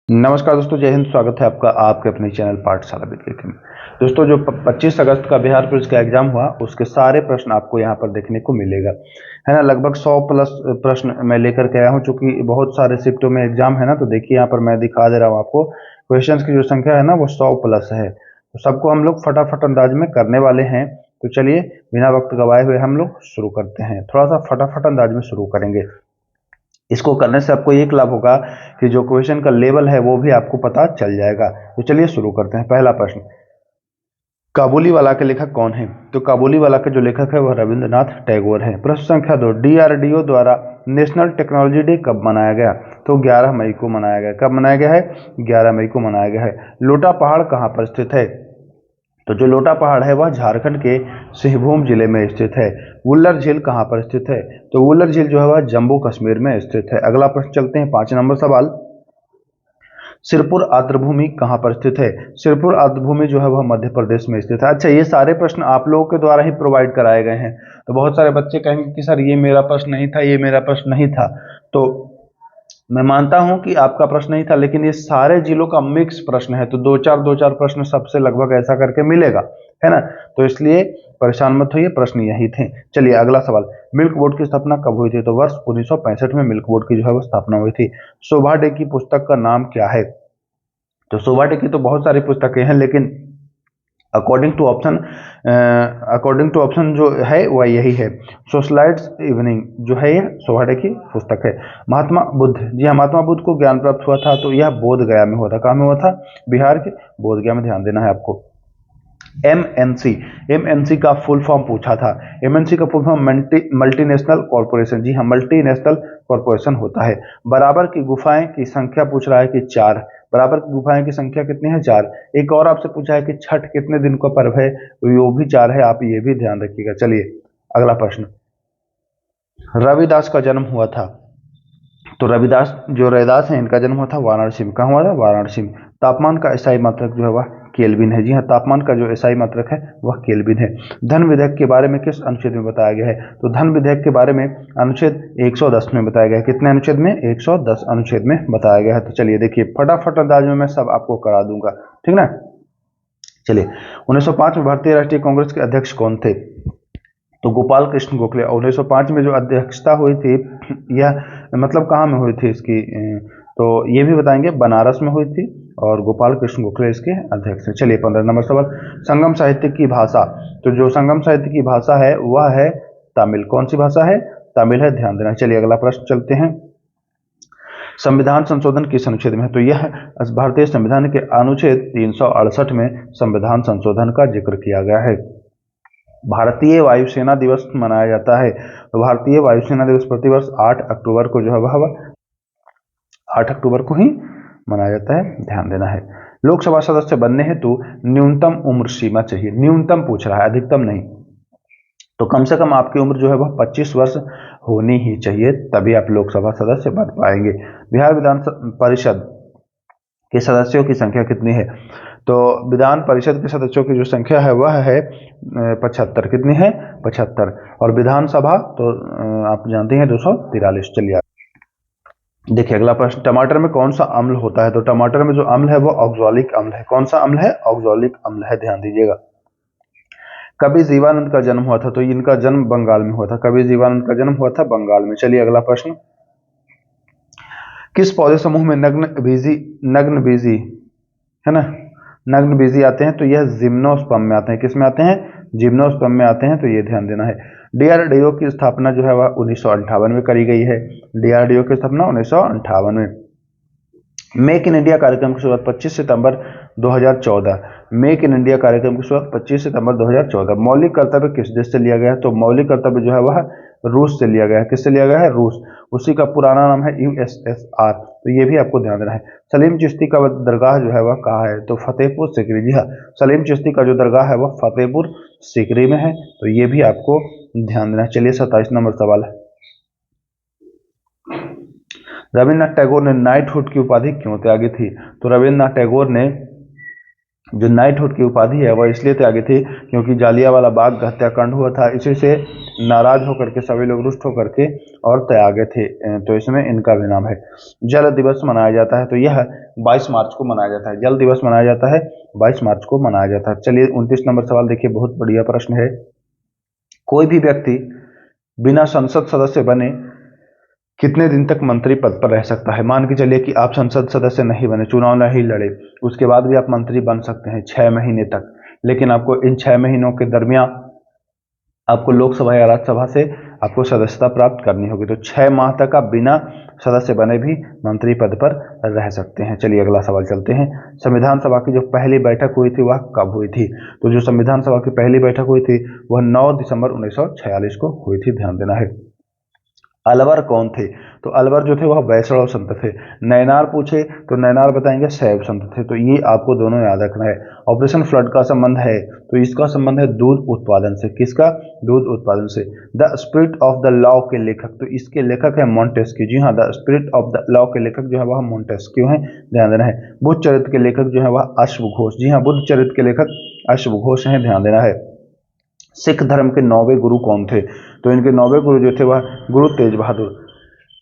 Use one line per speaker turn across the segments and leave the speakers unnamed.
नमस्कार दोस्तों, जय हिंद। स्वागत है आपका आपके अपने चैनल पाठशाला विद्यार्थी में। दोस्तों, जो 25 अगस्त का बिहार पुलिस का एग्जाम हुआ उसके सारे प्रश्न आपको यहाँ पर देखने को मिलेगा, है ना। लगभग 100 प्लस प्रश्न मैं लेकर के आया हूँ, चूंकि बहुत सारे शिफ्टों में एग्जाम है ना। तो देखिए यहाँ पर मैं दिखा दे रहा हूँ आपको, क्वेश्चंस की जो संख्या है ना वो 100 प्लस है। तो सबको हम लोग फटाफट अंदाज में करने वाले हैं। तो चलिए बिना वक्त गवाए हुए हम लोग शुरू करते हैं। थोड़ा सा फटाफट अंदाज में शुरू करेंगे। इसको करने से आपको एक लाभ होगा कि जो क्वेश्चन का लेवल है वो भी आपको पता चल जाएगा। तो चलिए शुरू करते हैं। पहला प्रश्न, काबुली वाला के लेखक कौन है? तो काबुली वाला के जो लेखक है वह रविंद्रनाथ टैगोर है। प्रश्न संख्या 2, डीआरडीओ द्वारा नेशनल टेक्नोलॉजी डे कब मनाया गया? तो 11 मई को मनाया गया। कब मनाया गया है? 11 मई को मनाया गया है। लोटा पहाड़ कहाँ पर स्थित है? तो जो लोटा पहाड़ है वह झारखंड के सिंहभूम जिले में स्थित है। वुल्लर झील कहाँ पर स्थित है? तो वुल्लर झील जो है वह जम्मू कश्मीर में स्थित है। अगला प्रश्न चलते हैं, 5 नंबर सवाल। सिरपुर आर्द्रभूमि कहाँ पर स्थित है? सिरपुर आर्द्रभूमि जो है वह मध्य प्रदेश में स्थित है। अच्छा, ये सारे प्रश्न आप लोगों के द्वारा ही प्रोवाइड कराए गए हैं। तो बहुत सारे बच्चे कहेंगे कि सर ये मेरा प्रश्न नहीं था, ये मेरा प्रश्न नहीं था। तो मैं मानता हूं कि आपका प्रश्न नहीं था, लेकिन ये सारे जिलों का मिक्स प्रश्न है। तो दो चार प्रश्न सबसे लगभग ऐसा करके मिलेगा, है ना। तो इसलिए परेशान मत होइए, प्रश्न यही थे। चलिए अगला सवाल, मिल्क बोर्ड की स्थापना कब हुई थी? तो वर्ष 1965 में मिल्क बोर्ड की जो है वो स्थापना हुई थी। शोभा डे की पुस्तक का नाम क्या है? तो शोभा डे की तो बहुत सारी पुस्तकें हैं, लेकिन अकॉर्डिंग टू ऑप्शन जो है वह यही है, सोशलाइट्स इवनिंग जो है यह शोभा डे की पुस्तक है। महात्मा बुद्ध, जी हाँ, महात्मा बुद्ध को ज्ञान प्राप्त हुआ था तो यह बोध गया में हुआ था। कहाँ में हुआ था? बिहार के बोध गया में। ध्यान देना है आपको। एमएनसी, एमएनसी का फुल फॉर्म पूछा था। एमएनसी का फुल फॉर्म मल्टीनेशनल कॉर्पोरेशन, जी हाँ, मल्टीनेशनल कॉर्पोरेशन होता है। बराबर की गुफाएं की संख्या पूछ रहा है कि 4। बराबर की गुफाएं की संख्या कितनी है? 4। एक और आपसे पूछा है कि छठ कितने दिन का पर्व है? तो वो भी 4 है, आप ये भी ध्यान रखिएगा। चलिए अगला प्रश्न, रविदास का जन्म हुआ था। तो रविदास जो रविदास है इनका जन्म हुआ था वाराणसी में। कहाँ हुआ था? वाराणसी में। तापमान का ईसाई मात्रक जो है वह केल्विन है। जी हाँ, तापमान का जो ईसाई मात्रक है वह केल्विन है। धन विधेयक के बारे में किस अनुच्छेद में बताया गया है? तो धन विधेयक के बारे में अनुच्छेद 110 में बताया गया है। कितने अनुच्छेद में? 110 अनुच्छेद में बताया गया है। तो चलिए देखिए फटाफट अंदाज में मैं सब आपको करा दूंगा, ठीक ना। चलिए 1905 में भारतीय राष्ट्रीय कांग्रेस के अध्यक्ष कौन थे? तो गोपाल कृष्ण गोखले। 1905 में जो अध्यक्षता हुई थी यह मतलब कहाँ में हुई थी इसकी? तो ये भी बताएंगे, बनारस में हुई थी और गोपाल कृष्ण गोखले इसके अध्यक्ष हैं। चलिए 15 नंबर सवाल, संगम साहित्य की भाषा। तो जो संगम साहित्य की भाषा है वह है तमिल। कौन सी भाषा है? तमिल है, ध्यान देना। चलिए अगला प्रश्न चलते हैं, संविधान संशोधन किस अनुच्छेद में है? तो यह भारतीय संविधान के अनुच्छेद 368 में संविधान संशोधन का जिक्र किया गया है। भारतीय वायुसेना दिवस मनाया जाता है। तो भारतीय वायुसेना दिवस प्रतिवर्ष 8 अक्टूबर को जो है वह 8 अक्टूबर को ही मनाया जाता है, ध्यान देना है। लोकसभा सदस्य बनने हेतु न्यूनतम उम्र सीमा चाहिए। न्यूनतम पूछ रहा है, अधिकतम नहीं। तो कम से कम आपकी उम्र जो है वह 25 वर्ष होनी ही चाहिए, तभी आप लोकसभा सदस्य बन पाएंगे। बिहार विधान परिषद के सदस्यों की संख्या कितनी है? तो विधान परिषद के सदस्यों की जो संख्या है वह है 75। कितनी है? 75। और विधानसभा तो आप जानते हैं 243। चलिए देखिए अगला प्रश्न, टमाटर में कौन सा अम्ल होता है? तो टमाटर में जो अम्ल है वो ऑक्सैलिक अम्ल है। कौन सा अम्ल है? ऑक्सैलिक अम्ल है, ध्यान दीजिएगा। कवि जीवानंद का जन्म हुआ था? तो इनका जन्म बंगाल में हुआ था। कवि जीवानंद का जन्म हुआ था बंगाल में। चलिए अगला प्रश्न, किस पौधे समूह में नग्न बीजी, है ना, नग्न बीजी आते हैं? तो यह जिम्नोस्पर्म में आते हैं। किस में आते हैं? जिम्नोस्पर्म में आते हैं। तो ये ध्यान देना है। डीआरडीओ की स्थापना जो है वह 1958 में करी गई है। डीआरडीओ की स्थापना 1958 में। मेक इन इंडिया कार्यक्रम की शुरुआत 25 सितंबर 2014। मेक इन इंडिया कार्यक्रम की शुरुआत 25 सितंबर 2014। मौलिक कर्तव्य किस देश से लिया गया है? तो मौलिक कर्तव्य जो है वह रूस से लिया गया है। किससे लिया गया है? रूस। उसी का पुराना नाम है यूएसएसआर। तो ये भी आपको ध्यान देना है। सलीम चिश्ती का दरगाह जो है वह कहाँ है? तो फतेहपुर सीकरी। जी हाँ, सलीम चिश्ती का जो दरगाह है वह फतेहपुर सीकरी में है। तो ये भी आपको ध्यान देना है। चलिए 27 नंबर सवाल है, रविन्द्रनाथ टैगोर ने नाइटहुड की उपाधि क्यों त्यागी थी? तो रविन्द्रनाथ टैगोर ने जो नाइटहुड की उपाधि है वह इसलिए त्यागी थी क्योंकि जालियांवाला बाग हत्याकांड हुआ था, इसी से नाराज होकर के सभी लोग रुष्ट होकर के और त्यागे थे। तो इसमें इनका भी नाम है। जल दिवस मनाया जाता है, तो यह 22 मार्च को मनाया जाता है। जल दिवस मनाया जाता है 22 मार्च को मनाया जाता है। चलिए 29 नंबर सवाल देखिए, बहुत बढ़िया प्रश्न है। कोई भी व्यक्ति बिना संसद सदस्य बने कितने दिन तक मंत्री पद पर रह सकता है? मान के चलिए कि आप संसद सदस्य नहीं बने, चुनाव नहीं लड़े, उसके बाद भी आप मंत्री बन सकते हैं 6 महीने तक, लेकिन आपको इन 6 महीनों के दरमियान आपको लोकसभा या राज्यसभा से आपको सदस्यता प्राप्त करनी होगी। तो 6 माह तक आप बिना सदस्य बने भी मंत्री पद पर रह सकते हैं। चलिए अगला सवाल चलते हैं। संविधान सभा की जो पहली बैठक हुई थी वह कब हुई थी? तो जो संविधान सभा की पहली बैठक हुई थी वह 9 दिसंबर 1946 को हुई थी, ध्यान देना है। अलवर कौन थे? तो अलवर जो थे वह वैष्णव संत थे। नैनार पूछे तो नैनार बताएंगे शैव संत थे। तो ये आपको दोनों याद रखना है। ऑपरेशन फ्लड का संबंध है, तो इसका संबंध है दूध उत्पादन से। किसका? दूध उत्पादन से। The spirit of the law के लेखक, तो इसके लेखक है मोंटेस्क्यू। जी हाँ, the spirit of the law के लेखक जो है वह मोंटेस्क्यू है, ध्यान देना है। बुद्ध चरित्र के लेखक जो है वह अश्वघोष। जी हाँ, बुद्ध चरित्र के लेखक अश्वघोष हैं, ध्यान देना है। सिख धर्म के 9वें गुरु कौन थे? तो इनके 9वें गुरु जो थे वह गुरु तेज बहादुर।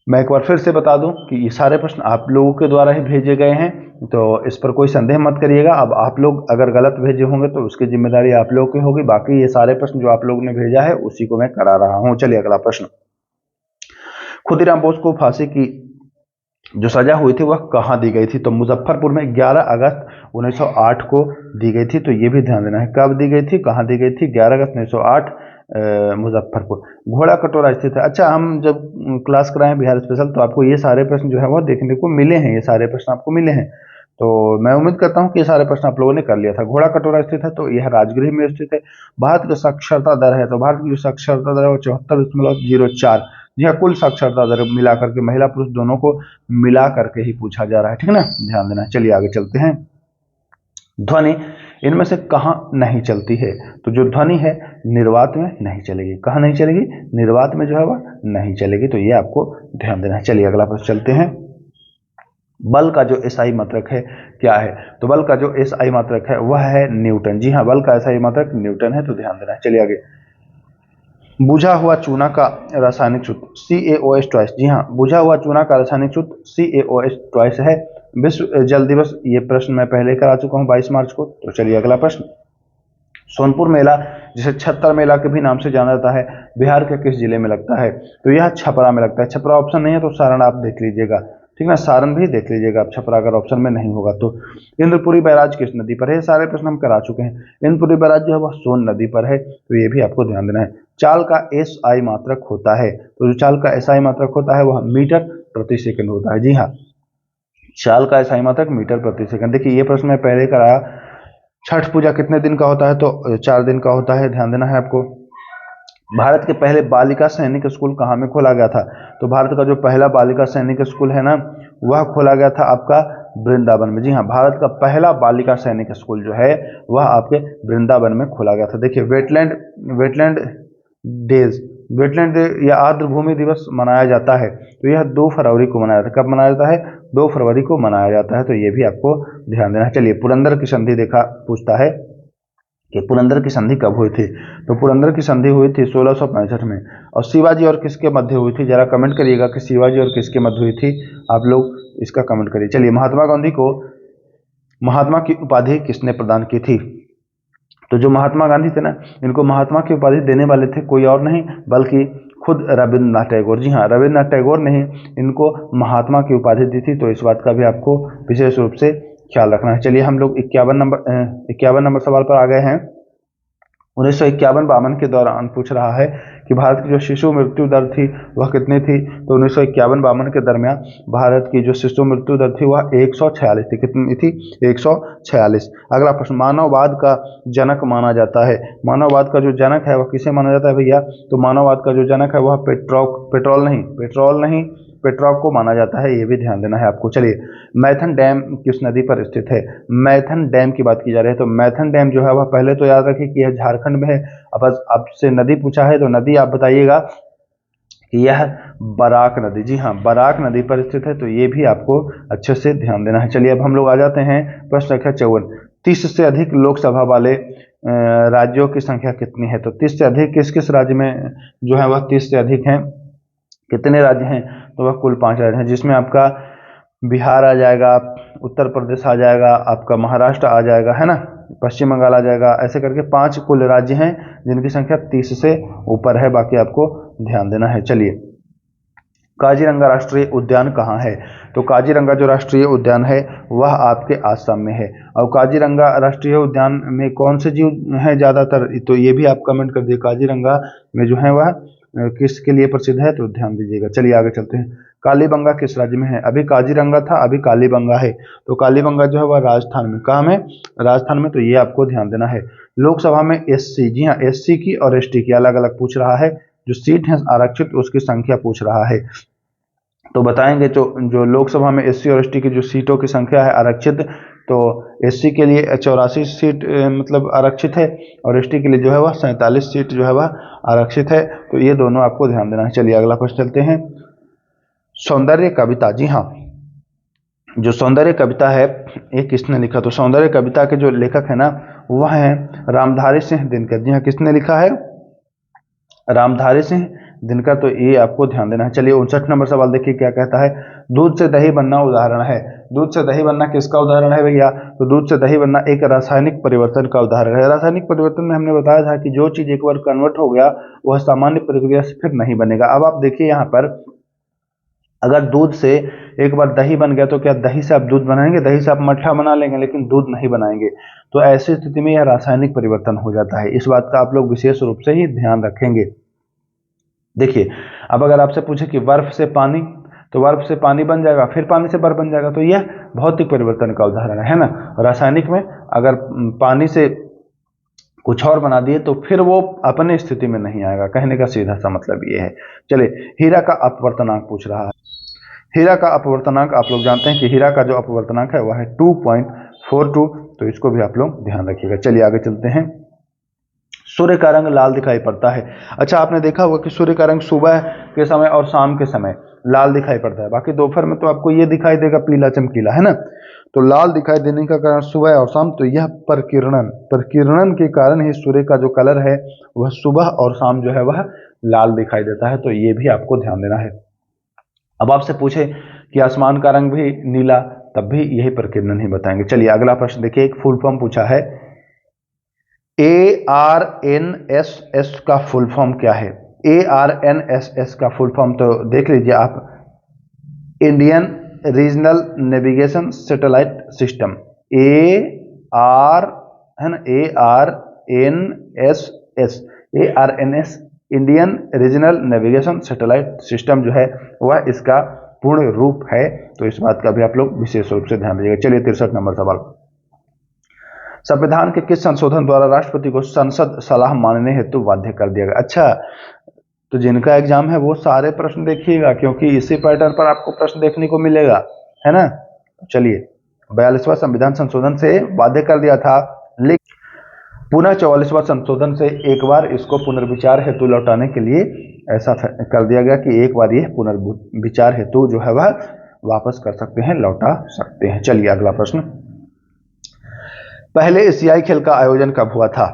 मैं एक बार फिर से बता दूं कि ये सारे प्रश्न आप लोगों के द्वारा ही भेजे गए हैं, तो इस पर कोई संदेह मत करिएगा। अब आप लोग अगर गलत भेजे होंगे तो उसकी जिम्मेदारी आप लोगों की होगी। बाकी ये सारे प्रश्न जो आप लोगों ने भेजा है उसी को मैं करा रहा हूं। चलिए अगला प्रश्न। खुदीराम बोस को फांसी की जो सजा हुई थी वह कहाँ दी गई थी? तो मुजफ्फरपुर में 11 अगस्त 1908 को दी गई थी। तो ये भी ध्यान देना है, कब दी गई थी, कहाँ दी गई थी? 11 अगस्त 1908, मुजफ्फरपुर। घोड़ा कटोरा स्थित है। अच्छा, हम जब क्लास कराएं बिहार स्पेशल तो आपको ये सारे प्रश्न जो है वो देखने को मिले हैं, ये सारे प्रश्न आपको मिले हैं। तो मैं उम्मीद करता हूँ कि ये सारे प्रश्न आप लोगों ने कर लिया था। घोड़ा कटोरा स्थित है, तो यह राजगृह में स्थित है। भारत का साक्षरता दर है, तो भारत की जो साक्षरता दर है वो 74.04। जी हाँ, कुल साक्षरता दर मिला करके महिला पुरुष दोनों को मिला करके ही पूछा जा रहा है, ठीक है ना, ध्यान देना। चलिए आगे चलते हैं। ध्वनि इनमें से कहाँ नहीं चलती है? तो जो ध्वनि है निर्वात में नहीं चलेगी। कहाँ नहीं चलेगी? निर्वात में जो है वह नहीं चलेगी। तो ये आपको ध्यान देना है। चलिए अगला प्रश्न चलते हैं। बल का जो एसआई मात्रक है क्या है? तो बल का जो एसआई मात्रक है वह है न्यूटन। जी हाँ, बल का एसआई मात्रक न्यूटन है, तो ध्यान देना है। चलिए आगे। बुझा हुआ चूना का रासायनिक सूत्र CaOH ट्वाइस। जी हाँ, बुझा हुआ चूना का रासायनिक सूत्र CaOH ट्वाइस है। विश्व जल दिवस, ये प्रश्न मैं पहले करा चुका हूँ 22 मार्च को। तो चलिए अगला प्रश्न। सोनपुर मेला जिसे छत्तर मेला के भी नाम से जाना जाता है, बिहार के किस जिले में लगता है? तो यह छपरा में लगता है। छपरा ऑप्शन नहीं है तो सारण आप देख लीजिएगा, ठीक ना, सारण भी देख लीजिएगा आप, छपरा अगर ऑप्शन में नहीं होगा तो। इंद्रपुरी बैराज किस नदी पर है? सारे प्रश्न हम करा चुके हैं। इंद्रपुरी बैराज जो है वह सोन नदी पर है, तो ये भी आपको ध्यान देना है। चाल का एसआई मात्रक होता है, तो जो चाल का एसआई मात्रक होता है वह मीटर प्रति सेकंड होता है। जी हाँ, चाल का एसआई मात्रक मीटर प्रति सेकंड। देखिए ये प्रश्न मैं पहले कराया। छठ पूजा कितने दिन का होता है? तो 4 दिन का होता है, ध्यान देना है आपको। भारत के पहले बालिका सैनिक स्कूल कहाँ में खोला गया था? तो भारत का जो पहला बालिका सैनिक स्कूल है ना, वह खोला गया था आपका वृंदावन में। जी हाँ, भारत का पहला बालिका सैनिक स्कूल जो है वह आपके वृंदावन में खोला गया था। देखिए वेटलैंड वेटलैंड डेज वेटलैंड या आर्द्र भूमि दिवस मनाया जाता है, तो यह 2 फरवरी को मनाया जाता है। कब मनाया जाता है? 2 फरवरी को मनाया जाता है, तो ये भी आपको ध्यान देना है। चलिए पुरंदर की संधि देखा पूछता है कि पुरंदर की संधि कब हुई थी? तो पुरंदर की संधि हुई थी 1665 में। और शिवाजी और किसके मध्य हुई थी? जरा कमेंट करिएगा कि शिवाजी और किसके मध्य हुई थी, आप लोग इसका कमेंट करिए। चलिए महात्मा गांधी को महात्मा की उपाधि किसने प्रदान की थी? तो जो महात्मा गांधी थे ना, इनको महात्मा की उपाधि देने वाले थे कोई और नहीं बल्कि खुद रविन्द्रनाथ टैगोर। जी हाँ, रविन्द्रनाथ टैगोर ने ही इनको महात्मा की उपाधि दी थी, तो इस बात का भी आपको विशेष रूप से ख्याल रखना है। चलिए हम लोग 51 नंबर सवाल पर आ गए हैं। 1951-52 के दौरान पूछ रहा है कि भारत की जो शिशु मृत्यु दर थी वह कितनी थी? तो 1951-52 के दरमियान भारत की जो शिशु मृत्यु दर थी वह 146 थी। कितनी थी? 146। अगला प्रश्न। मानववाद का जनक माना जाता है, मानववाद का जो जनक है वह किसे माना जाता है भैया? तो मानववाद का जो जनक है वह पेट्रोल नहीं पेट्रोल को माना जाता है, ये भी ध्यान देना है आपको। चलिए मैथन डैम किस नदी पर स्थित है? मैथन डैम की बात की जा रही है, तो मैथन डैम जो है वह पहले तो याद रखिए कि यह झारखंड में है। अब आपसे नदी पूछा है तो नदी आप बताइएगा कि यह बराक नदी। जी हाँ, बराक नदी पर स्थित है, तो ये भी आपको अच्छे से ध्यान देना है। चलिए अब हम लोग आ जाते हैं प्रश्न संख्या 54। 30 से अधिक लोकसभा वाले राज्यों की संख्या कितनी है? तो 30 से अधिक किस किस राज्य में जो है वह 30 से अधिक हैं? कितने राज्य हैं? तो वह कुल 5 राज्य हैं, जिसमें आपका बिहार आ जाएगा, उत्तर प्रदेश आ जाएगा, आपका महाराष्ट्र आ जाएगा, है ना, पश्चिम बंगाल आ जाएगा। ऐसे करके 5 कुल राज्य हैं जिनकी संख्या 30 से ऊपर है। बाकी आपको ध्यान देना है। चलिए, काजीरंगा राष्ट्रीय उद्यान कहाँ है? तो काजीरंगा जो राष्ट्रीय उद्यान है वह आपके आसाम में है। और काजीरंगा राष्ट्रीय उद्यान में कौन से जीव हैं ज़्यादातर? तो ये भी आप कमेंट कर दिए, काजीरंगा में जो है वह किसके लिए प्रसिद्ध है? तो ध्यान दीजिएगा। चलिए आगे चलते हैं। कालीबंगा किस राज्य में है? अभी काजीरंगा था, अभी कालीबंगा है। तो कालीबंगा जो है वह राजस्थान में। कहाँ में? राजस्थान में। तो ये आपको ध्यान देना है। लोकसभा में एससी, जी हाँ, एससी की और एसटी की अलग अलग पूछ रहा है। जो सीट है आरक्षित उसकी संख्या पूछ रहा है। तो बताएंगे जो लोकसभा में एससी और एसटी की जो सीटों की संख्या है आरक्षित, तो एससी के लिए 84 सीट मतलब आरक्षित है, और एसटी के लिए जो है वह 47 सीट जो है वह आरक्षित है। तो ये दोनों आपको ध्यान देना है। चलिए अगला क्वेश्चन चलते हैं। सौंदर्य कविता, जी हाँ, जो सौंदर्य कविता है ये किसने लिखा? तो सौंदर्य कविता के जो लेखक है ना वह है रामधारी सिंह दिनकर। जी हाँ, किसने लिखा है? रामधारी सिंह दिनकर। तो ये आपको ध्यान देना है। चलिए 59 नंबर सवाल देखिए क्या कहता है। दूध से दही बनना उदाहरण है। दूध से दही बनना किसका उदाहरण है भैया? तो दूध से दही बनना एक रासायनिक परिवर्तन का उदाहरण है। रासायनिक परिवर्तन में हमने बताया था कि जो चीज एक बार कन्वर्ट हो गया वह सामान्य प्रक्रिया से फिर नहीं बनेगा। अब आप देखिए यहाँ पर, अगर दूध से एक बार दही बन गया तो क्या दही से आप दूध बनाएंगे? दही से आप मट्ठा बना लेंगे लेकिन दूध नहीं बनाएंगे। तो ऐसी स्थिति में यह रासायनिक परिवर्तन हो जाता है। इस बात का आप लोग विशेष रूप से ही ध्यान रखेंगे। देखिए, अब अगर आपसे पूछे कि बर्फ से पानी, तो बर्फ से पानी बन जाएगा, फिर पानी से बर्फ बन जाएगा। तो यह भौतिक परिवर्तन का उदाहरण है ना। रासायनिक में अगर पानी से कुछ और बना दिए तो फिर वो अपने स्थिति में नहीं आएगा। कहने का सीधा सा मतलब ये है। चलिए, हीरा का अपवर्तनांक पूछ रहा है। हीरा का अपवर्तनांक आप लोग जानते हैं कि हीरा का जो अपवर्तनांक है वह है 2.42। तो इसको भी आप लोग ध्यान रखिएगा। चलिए आगे चलते हैं। सूर्य का रंग लाल दिखाई पड़ता है। अच्छा, आपने देखा होगा कि सूर्य का रंग सुबह के समय और शाम के समय लाल दिखाई पड़ता है। बाकी दोपहर में तो आपको ये दिखाई देगा पीला चमकीला, है ना। तो लाल दिखाई देने का कारण सुबह और शाम, तो यह प्रकीर्णन के कारण ही सूर्य का जो कलर है वह सुबह और शाम जो है वह लाल दिखाई देता है। तो ये भी आपको ध्यान देना है। अब आपसे पूछे कि आसमान का रंग भी नीला, तब भी यही प्रकीर्णन ही बताएंगे। चलिए अगला प्रश्न देखिए। एक फुल फॉर्म पूछा है। ARNSS का फुल फॉर्म क्या है? ARNSS का फुल फॉर्म तो देख लीजिए आप, Indian regional navigation satellite system. AR है ना, ARNSS Indian regional navigation satellite system जो है वह इसका पूर्ण रूप है। तो इस बात का भी आप लोग विशेष रूप से ध्यान दीजिएगा। चलिए 63 नंबर सवाल। संविधान के किस संशोधन द्वारा राष्ट्रपति को संसद सलाह मानने हेतु बाध्य कर दिया गया? अच्छा, तो जिनका एग्जाम है वो सारे प्रश्न देखिएगा, क्योंकि इसी पैटर्न पर आपको प्रश्न देखने को मिलेगा, है ना। चलिए, 42वां संविधान संशोधन से बाध्य कर दिया था, लेकिन पुनः 44वां संशोधन से एक बार इसको पुनर्विचार हेतु लौटाने के लिए ऐसा कर दिया गया कि एक बार ये पुनर्विचार हेतु जो है वह वापस कर सकते हैं, लौटा सकते हैं। चलिए अगला प्रश्न। पहले एशियाई खेल का आयोजन कब हुआ था?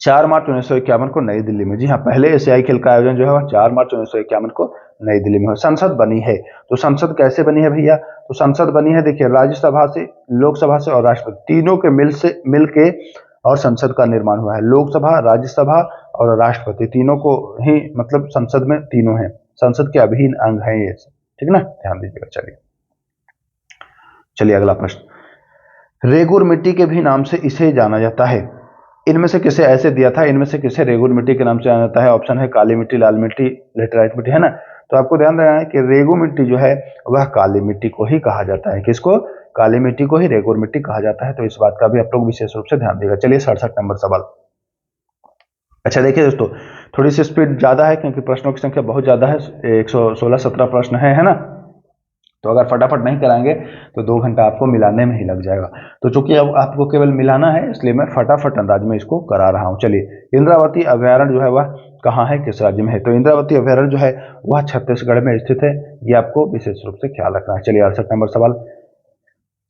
4 मार्च 1951 को नई दिल्ली में। जी हाँ, पहले एशियाई खेल का आयोजन जो है वह 4 मार्च 1951 को नई दिल्ली में हुआ। संसद बनी है, तो संसद कैसे बनी है भैया? तो संसद बनी है, देखिए, राज्यसभा से, लोकसभा से और राष्ट्रपति तीनों के मिल के और संसद का निर्माण हुआ है। लोकसभा, राज्यसभा और राष्ट्रपति तीनों को ही, मतलब संसद में तीनों हैं, संसद के अभिन्न अंग हैं ये, ठीक ना, ध्यान दीजिएगा। चलिए अगला प्रश्न। रेगुर मिट्टी के भी नाम से इसे जाना जाता है। इनमें से किसे ऐसे दिया था, इनमें से किसे रेगुर मिट्टी के नाम से जाना जाता है? ऑप्शन है काली मिट्टी, लाल मिट्टी, लेटेराइट मिट्टी, है ना। तो आपको ध्यान देना है कि रेगुर मिट्टी जो है वह काली मिट्टी को ही कहा जाता है। किसको? काली मिट्टी को ही रेगुर मिट्टी कहा जाता है। तो इस बात का भी आप लोग विशेष रूप से ध्यान देगा। चलिए 67 नंबर सवाल। अच्छा देखिए दोस्तों, थोड़ी सी स्पीड ज्यादा है क्योंकि प्रश्नों की संख्या बहुत ज्यादा है, 116-17 प्रश्न है ना। तो अगर फटाफट नहीं कराएंगे तो 2 घंटा आपको मिलाने में ही लग जाएगा। तो चूंकि अब आपको केवल मिलाना है, इसलिए मैं फटाफट अंदाज में इसको करा रहा हूँ। चलिए, इंद्रावती अभ्यारण्य जो है वह कहाँ है, किस राज्य में है? तो इंद्रावती अभ्यारण्य जो है वह छत्तीसगढ़ में स्थित है। ये आपको विशेष रूप से ख्याल रखना है। चलिए 68 नंबर सवाल।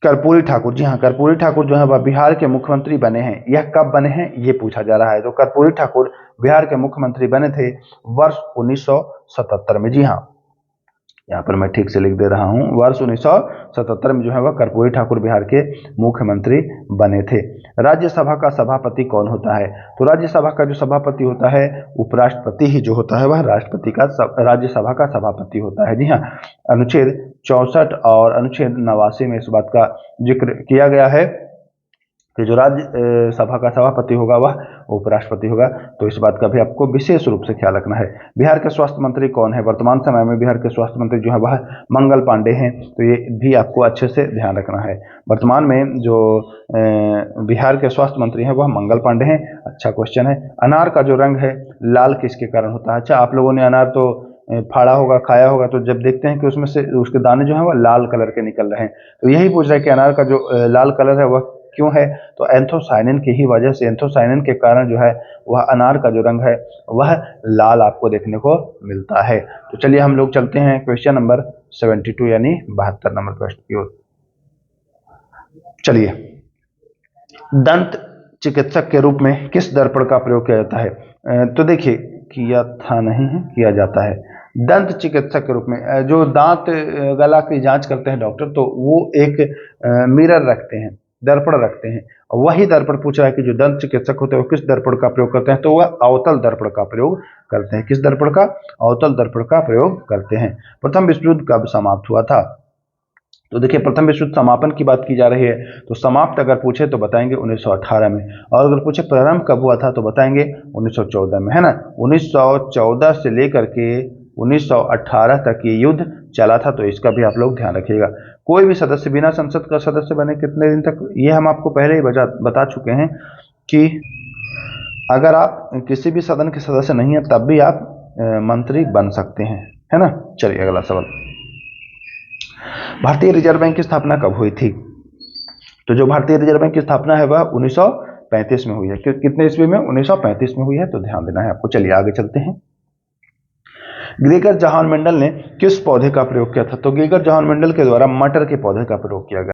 कर्पूरी ठाकुर, जी हाँ, कर्पूरी ठाकुर जो है वह बिहार के मुख्यमंत्री बने हैं। यह कब बने हैं ये पूछा जा रहा है। तो कर्पूरी ठाकुर बिहार के मुख्यमंत्री बने थे वर्ष 1977 में। जी हाँ, यहाँ पर मैं ठीक से लिख दे रहा हूँ, वर्ष 1977 में जो है वह कर्पूरी ठाकुर बिहार के मुख्यमंत्री बने थे। राज्यसभा का सभापति कौन होता है? तो राज्यसभा का जो सभापति होता है, उपराष्ट्रपति ही जो होता है वह राष्ट्रपति का राज्यसभा का सभापति होता है। जी हाँ, अनुच्छेद 64 और अनुच्छेद 89 में इस बात का जिक्र किया गया है कि जो राज्य सभा का सभापति होगा वह उपराष्ट्रपति होगा। तो इस बात का भी आपको विशेष रूप से ख्याल रखना है। बिहार के स्वास्थ्य मंत्री कौन है? वर्तमान समय में बिहार के स्वास्थ्य मंत्री जो है वह मंगल पांडे हैं। तो ये भी आपको अच्छे से ध्यान रखना है। वर्तमान में जो बिहार के स्वास्थ्य मंत्री हैं वह मंगल पांडे हैं। अच्छा क्वेश्चन है। अनार का जो रंग है लाल किसके कारण होता है? अच्छा, आप लोगों ने अनार तो फाड़ा होगा, खाया होगा, तो जब देखते हैं कि उसमें से उसके दाने जो है वह लाल कलर के निकल रहे हैं, तो यही पूछ रहा है कि अनार का जो लाल कलर है वह क्यों है? तो एंथोसायनिन की ही वजह से, एंथोसायनिन के कारण जो है वह अनार का जो रंग है वह लाल आपको देखने को मिलता है। तो चलिए हम लोग चलते हैं क्वेश्चन नंबर 72 यानी 72 नंबर प्रश्न की ओर। चलिए, दंत चिकित्सक के रूप में किस दर्पण का प्रयोग किया जाता है? तो देखिए, किया था नहीं है, किया जाता है। दंत चिकित्सक के रूप में जो दांत गला की जांच करते हैं डॉक्टर, तो वो एक मिरर रखते हैं, दर्पण रखते हैं। वही दर्पण पूछ रहा है कि जो दंत चिकित्सक होते हैं वो किस दर्पण का प्रयोग करते हैं? तो वह अवतल दर्पण का प्रयोग करते हैं। किस दर्पण का? अवतल दर्पण का प्रयोग करते हैं। प्रथम विश्व युद्ध कब समाप्त हुआ था? तो देखिए, प्रथम विश्व युद्ध समापन की बात की जा रही है, तो समाप्त अगर पूछे तो बताएंगे 1918 में, और अगर पूछे प्रारंभ कब हुआ था तो बताएंगे 1914 में, है ना। 1914 से लेकर के 1918 तक ये युद्ध चला था, तो इसका भी आप लोग ध्यान रखिएगा। कोई भी सदस्य बिना संसद का सदस्य बने कितने दिन तक? ये हम आपको पहले ही बता चुके हैं कि अगर आप किसी भी सदन के सदस्य नहीं है तब भी आप मंत्री बन सकते हैं, है ना। चलिए अगला सवाल, भारतीय रिजर्व बैंक की स्थापना कब हुई थी? तो जो भारतीय रिजर्व बैंक की स्थापना है वह 1935 में हुई है। कितने ईस्वी में? 1935 में हुई है, तो ध्यान देना है आपको। चलिए आगे चलते हैं। ग्रेगर जॉन मेंडल ने किस पौधे का प्रयोग किया था? तो ग्रेगर जॉन मेंडल के द्वारा मटर के पौधे का प्रयोग किया गया।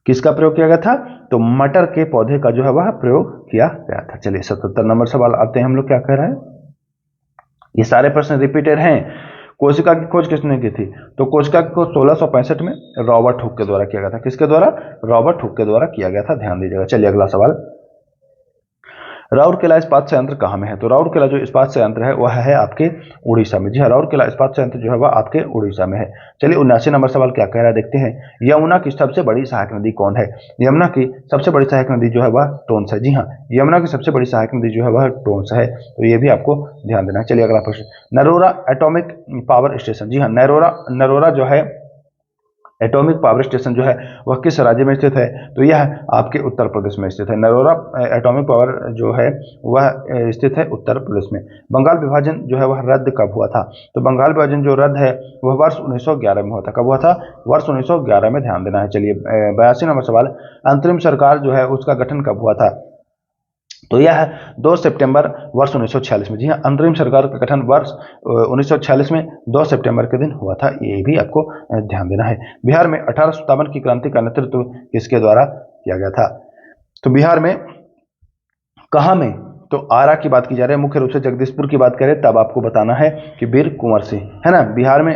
किसका प्रयोग किया गया था? तो मटर के पौधे का जो है वह प्रयोग किया गया था। चलिए 77 नंबर सवाल आते हैं हम लोग क्या कह रहे हैं। ये सारे प्रश्न रिपीटेड हैं। कोशिका की खोज किसने की थी? तो कोशिका की खोज 1665 में रॉबर्ट हुक के द्वारा किया गया था। किसके द्वारा? रॉबर्ट हुक के द्वारा किया गया था, ध्यान दीजिएगा। चलिए अगला सवाल, राउरकेला इस्पात संयंत्र कहाँ में है? तो राउरकेला जो इस्पात संयंत्र है वह है आपके उड़ीसा में। जी हाँ, राउरकेला इस्पात संयंत्र जो है वह आपके उड़ीसा में है। चलिए 79 नंबर सवाल क्या कह रहा है देखते हैं। यमुना की सबसे बड़ी सहायक नदी कौन है? यमुना की सबसे बड़ी सहायक नदी जो है वह टोंस है। जी हाँ, यमुना की सबसे बड़ी सहायक नदी जो है वह टोंस है, तो ये भी आपको ध्यान देना है। चलिए अगला प्रश्न, नरोरा एटॉमिक पावर स्टेशन। जी हाँ, नरोरा जो है एटॉमिक पावर स्टेशन जो है वह किस राज्य में स्थित है? तो यह आपके उत्तर प्रदेश में स्थित है। नरोरा एटॉमिक पावर जो है वह स्थित है उत्तर प्रदेश में। बंगाल विभाजन जो है वह रद्द कब हुआ था? तो बंगाल विभाजन जो रद्द है वह वर्ष 1911 में हुआ था। कब हुआ था? वर्ष 1911 में, ध्यान देना है। चलिए 82 नंबर सवाल, अंतरिम सरकार जो है उसका गठन कब हुआ था? तो यह 2 सितंबर वर्ष 1946 में। जी हाँ, अंतरिम सरकार का गठन वर्ष 1946 में 2 सितंबर के दिन हुआ था, ये भी आपको ध्यान देना है। बिहार में 1857 की क्रांति का नेतृत्व किसके द्वारा किया गया था? तो बिहार में कहाँ में? तो आरा की बात की जा रही है, मुख्य रूप से जगदीशपुर की बात करें तब आपको बताना है कि वीर कुंवर सिंह, है ना। बिहार में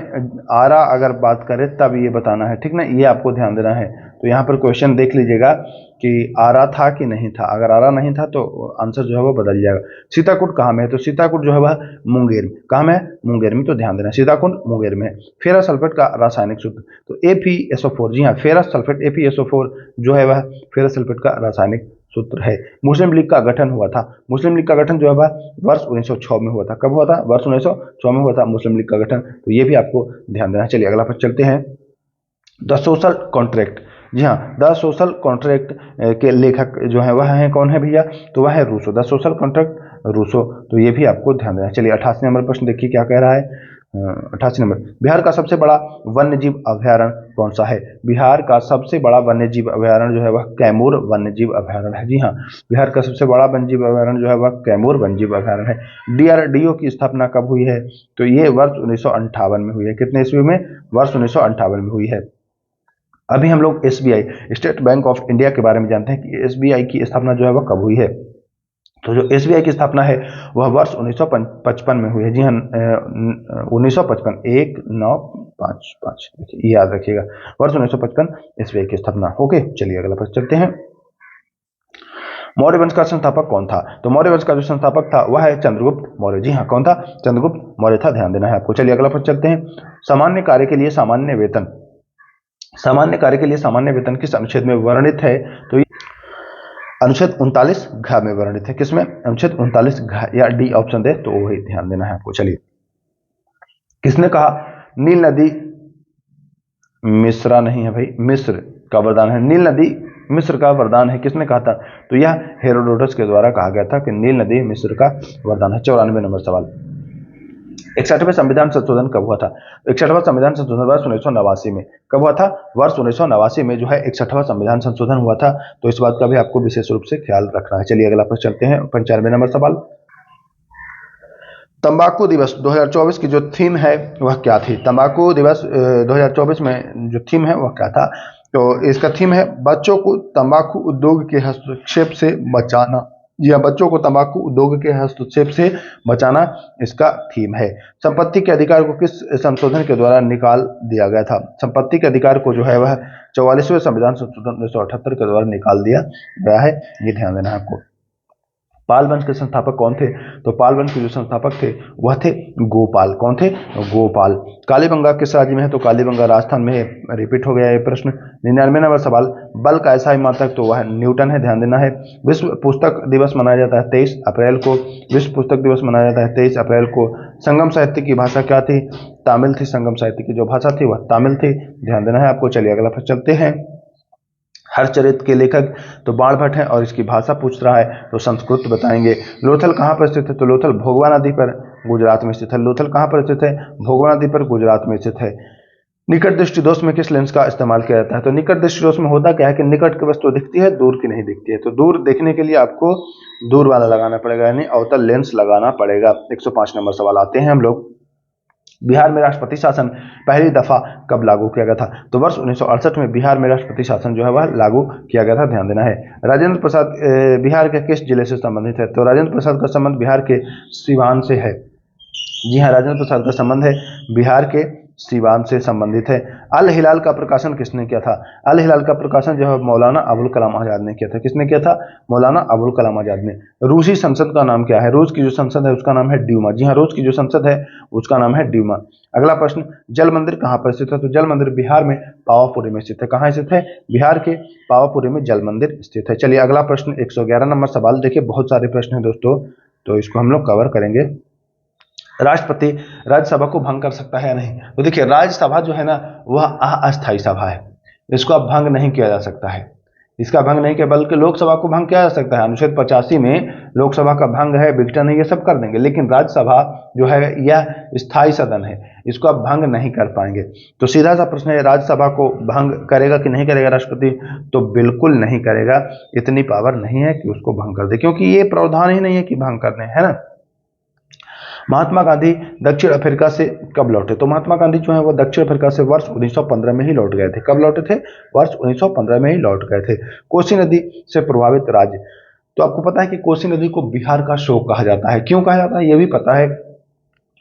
आरा अगर बात करें तब ये बताना है, ठीक ना, ये आपको ध्यान देना है। तो यहाँ पर क्वेश्चन देख लीजिएगा कि आरा था कि नहीं था। अगर आरा नहीं था तो आंसर जो है वो बदल जाएगा। सीताकुंड कहाँ में है? तो सीताकुंड जो है वह मुंगेर में। कहाँ में? मुंगेर में, तो ध्यान देना, सीताकुंड मुंगेर में है। फेरस सल्फेट का रासायनिक सूत्र, तो FeSO4। जी हाँ, फेरस सल्फेट FeSO4 जो है वह फेरस सल्फेट का रासायनिक सूत्र है। मुस्लिम लीग का गठन हुआ था। मुस्लिम लीग का गठन जो है वह वर्ष 1906 में हुआ था। कब हुआ था? वर्ष 1906 में हुआ था मुस्लिम लीग का गठन, तो ये भी आपको ध्यान देना है। चलिए अगला प्रश्न चलते हैं। The social contract. जी हाँ, द सोशल कॉन्ट्रैक्ट के लेखक जो है वह है कौन है भैया? तो वह है Rousseau. The social contract Rousseau, तो ये भी आपको ध्यान देना है। चलिए 88 नंबर प्रश्न देखिए क्या कह रहा है। 88 नंबर, बिहार का सबसे बड़ा वन्यजीव अभयारण्य कौन सा है? बिहार का सबसे बड़ा वन्यजीव अभयारण्य जो है वह कैमूर वन्यजीव अभयारण्य है। जी हाँ, बिहार का सबसे बड़ा वन्यजीव अभयारण्य जो है वह कैमूर वन्यजीव अभयारण्य है। DRDO की स्थापना कब हुई है? तो ये वर्ष 1958 में हुई है। कितने ईस्वी में? वर्ष 1958 में हुई है। अभी हम लोग SBI state bank of India के बारे में जानते हैं कि एसबीआई की स्थापना जो है वह कब हुई है। तो जो एसबीआई की स्थापना है वह वर्ष 1955 में हुई है। जी हाँ, 1955, 1955, ये याद रखिएगा, वर्ष 1955 एसबीआई की स्थापना। ओके, चलिए अगला प्रश्न चलते हैं। मौर्य वंश का संस्थापक कौन था? तो मौर्य वंश का जो संस्थापक था वह है चंद्रगुप्त मौर्य। जी हाँ, कौन था? चंद्रगुप्त मौर्य था, ध्यान देना है आपको। चलिए अगला प्रश्न चलते हैं। सामान्य कार्य के लिए सामान्य वेतन, सामान्य कार्य के लिए सामान्य वेतन किस अनुच्छेद में वर्णित है? तो ये अनुच्छेद 39 घ में वर्णित है। किसमें? अनुच्छेद 39 घ, या डी ऑप्शन दे तो वही ध्यान देना है आपको। चलिए, किसने कहा नील नदी मिश्रा नहीं है भाई, मिस्र का वरदान है। नील नदी मिस्र का वरदान है, किसने कहा था? तो यह हेरोडोटस के द्वारा कहा गया था कि नील नदी मिस्र का वरदान है। 94 नंबर सवाल। 61वें संविधान संशोधन कब हुआ था? 61वां संविधान संशोधन वर्ष 1989 में। कब हुआ था? वर्ष 1989 में जो है 61वां संविधान संशोधन हुआ था। तो इस बात का भी आपको विशेष रूप से ख्याल रखना है। चलिए अगला प्रश्न चलते हैं। 95 नंबर सवाल। तंबाकू दिवस 2024 की जो थीम है वह क्या थी? तंबाकू दिवस 2024 में जो थीम है वह क्या था? तो इसका थीम है बच्चों को तंबाकू उद्योग के हस्तक्षेप से बचाना, या बच्चों को तंबाकू उद्योग के हस्तक्षेप से बचाना इसका थीम है। संपत्ति के अधिकार को किस संशोधन के द्वारा निकाल दिया गया था? संपत्ति के अधिकार को जो है वह 44वें संविधान संशोधन 1978 के द्वारा निकाल दिया गया है, ये ध्यान देना है आपको। पाल वंश के संस्थापक कौन थे? तो पाल वंश के जो संस्थापक थे वह थे गोपाल। कौन थे? गोपाल। कालीबंगा किस राज्य में है? तो कालीबंगा राजस्थान में है। रिपीट हो गया ये प्रश्न। 99 नंबर सवाल। बल का ऐसा ही मात्रक तो वह न्यूटन है, ध्यान देना है। विश्व पुस्तक दिवस मनाया जाता है 23 अप्रैल को। विश्व पुस्तक दिवस मनाया जाता है 23 अप्रैल को। संगम साहित्य की भाषा क्या थी? तमिल थी। संगम साहित्य की जो भाषा थी वह तमिल थी, ध्यान देना है आपको। चलिए अगला प्रश्न चलते हैं। हरचरित के लेखक तो बाणभट्ट है और इसकी भाषा पूछ रहा है तो संस्कृत बताएंगे। लोथल कहाँ पर स्थित है? तो लोथल भोगवा नदी पर गुजरात में स्थित है। लोथल कहाँ पर स्थित है? भोगवा नदी पर गुजरात में स्थित है। निकट दृष्टि दोष में किस लेंस का इस्तेमाल किया जाता है? तो निकट दृष्टि दोष में होता क्या है कि निकट की वस्तु दिखती है, दूर की नहीं दिखती है। तो दूर देखने के लिए आपको दूर वाला लगाना पड़ेगा, यानी अवतल लेंस लगाना पड़ेगा। 105 नंबर सवाल आते हैं हम लोग। बिहार में राष्ट्रपति शासन पहली दफा कब लागू किया गया था? तो वर्ष 1968 में बिहार में राष्ट्रपति शासन जो है वह लागू किया गया था, ध्यान देना है। राजेंद्र प्रसाद बिहार के किस जिले से संबंधित है? तो राजेंद्र प्रसाद का संबंध बिहार के सीवान से है। जी हाँ, राजेंद्र प्रसाद का संबंध है बिहार के सीवान से संबंधित है। अल हिलाल का प्रकाशन किसने किया था? अल हिलाल का प्रकाशन जो है मौलाना अबुल कलाम आजाद ने किया था। किसने किया था? मौलाना अबुल कलाम आजाद ने। रूसी संसद का नाम क्या है? रूस की जो संसद है उसका नाम है ड्यूमा। जी हाँ, रूस की जो संसद है उसका नाम है ड्यूमा। अगला प्रश्न, जल मंदिर कहाँ पर स्थित है? तो जल मंदिर बिहार में पावापुरी में स्थित है। कहाँ स्थित है? बिहार के पावापुरी में जल मंदिर स्थित है। चलिए अगला प्रश्न 111 नंबर सवाल। देखिए बहुत सारे प्रश्न है दोस्तों, तो इसको हम लोग कवर करेंगे। राष्ट्रपति राज्यसभा को भंग कर सकता है या नहीं? तो देखिए राज्यसभा जो है ना वह अस्थायी सभा है, इसको अब भंग नहीं किया जा सकता है। इसका भंग नहीं किया, बल्कि लोकसभा को भंग किया जा सकता है। अनुच्छेद 85 में लोकसभा का भंग है, विघटन है, ये सब कर देंगे, लेकिन राज्यसभा जो है यह स्थायी सदन है, इसको अब भंग नहीं कर पाएंगे। तो सीधा सा प्रश्न है, राज्यसभा को भंग करेगा कि नहीं करेगा राष्ट्रपति? तो बिल्कुल नहीं करेगा, इतनी पावर नहीं है कि उसको भंग कर दे, क्योंकि ये प्रावधान ही नहीं है कि भंग करने, है ना। महात्मा गांधी दक्षिण अफ्रीका से कब लौटे? तो महात्मा गांधी जो है वो दक्षिण अफ्रीका से वर्ष 1915 में ही लौट गए थे। कब लौटे थे? वर्ष 1915 में ही लौट गए थे। कोसी नदी से प्रभावित राज्य, तो आपको पता है कि कोसी नदी को बिहार का शोक कहा जाता है। क्यों कहा जाता है ये भी पता है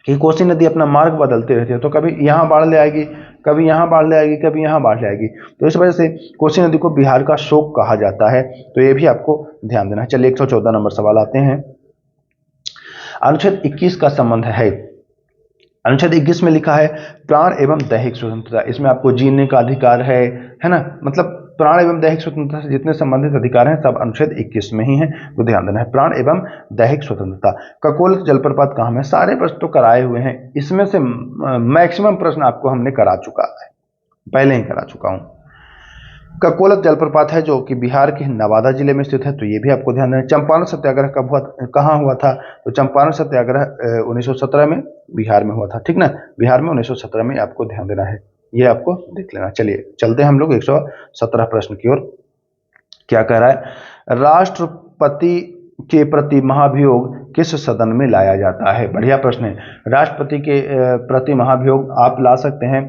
कि कोसी नदी अपना मार्ग बदलती रहती है, तो कभी यहाँ बाढ़ ले आएगी, कभी यहाँ बाढ़ ले आएगी, कभी यहाँ बाढ़ ले आएगी। तो इस वजह से कोसी नदी को बिहार का शोक कहा जाता है, तो ये भी आपको ध्यान देना है। चलिए 114 नंबर सवाल आते हैं। अनुच्छेद 21 का संबंध है, अनुच्छेद 21 में लिखा है प्राण एवं दैहिक स्वतंत्रता। इसमें आपको जीने का अधिकार है ना, मतलब प्राण एवं दैहिक स्वतंत्रता से जितने संबंधित अधिकार हैं सब अनुच्छेद 21 में ही है, तो ध्यान देना है। प्राण एवं दैहिक स्वतंत्रता। ककोल जलप्रपात कहाँ में? सारे प्रश्न तो कराए हुए हैं, इसमें से मैक्सिमम प्रश्न आपको हमने करा चुका है, पहले ही करा चुका हूँ। ककोलत जलप्रपात है जो कि बिहार के नवादा जिले में स्थित है, तो ये भी आपको ध्यान देना है। चंपारण सत्याग्रह कब हुआ, कहाँ हुआ था? तो चंपारण सत्याग्रह 1917 में बिहार में हुआ था, ठीक ना, बिहार में 1917 में आपको ध्यान देना है, ये आपको देख लेना। चलिए चलते हैं हम लोग 117 प्रश्न की ओर। क्या कह रहा है? राष्ट्रपति के प्रति महाभियोग किस सदन में लाया जाता है? बढ़िया प्रश्न है। राष्ट्रपति के प्रति महाभियोग आप ला सकते हैं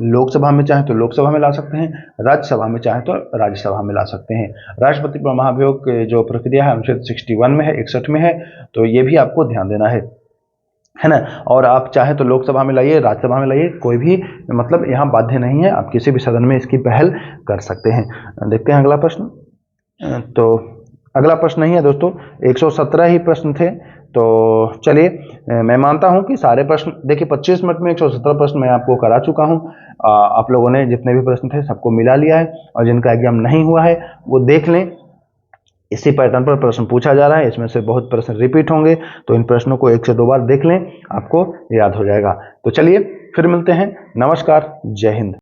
लोकसभा में, चाहे तो लोकसभा में ला सकते हैं, राज्यसभा में चाहे तो राज्यसभा में ला सकते हैं। राष्ट्रपति पर महाभियोग की जो प्रक्रिया है अनुच्छेद 61 में है, 61 में है, तो ये भी आपको ध्यान देना है ना। और आप चाहे तो लोकसभा में लाइए, राज्यसभा में लाइए, कोई भी मतलब यहाँ बाध्य नहीं है, आप किसी भी सदन में इसकी पहल कर सकते हैं। देखते हैं अगला प्रश्न। तो अगला प्रश्न नहीं है दोस्तों, 117 ही प्रश्न थे। तो चलिए, मैं मानता हूं कि सारे प्रश्न, देखिए 25 मिनट में 117 प्रश्न मैं आपको करा चुका हूं। आप लोगों ने जितने भी प्रश्न थे सबको मिला लिया है, और जिनका एग्जाम नहीं हुआ है वो देख लें। इसी पैटर्न पर प्रश्न पूछा जा रहा है, इसमें से बहुत प्रश्न रिपीट होंगे, तो इन प्रश्नों को 1 से 2 बार देख लें, आपको याद हो जाएगा। तो चलिए फिर मिलते हैं। नमस्कार, जय हिंद।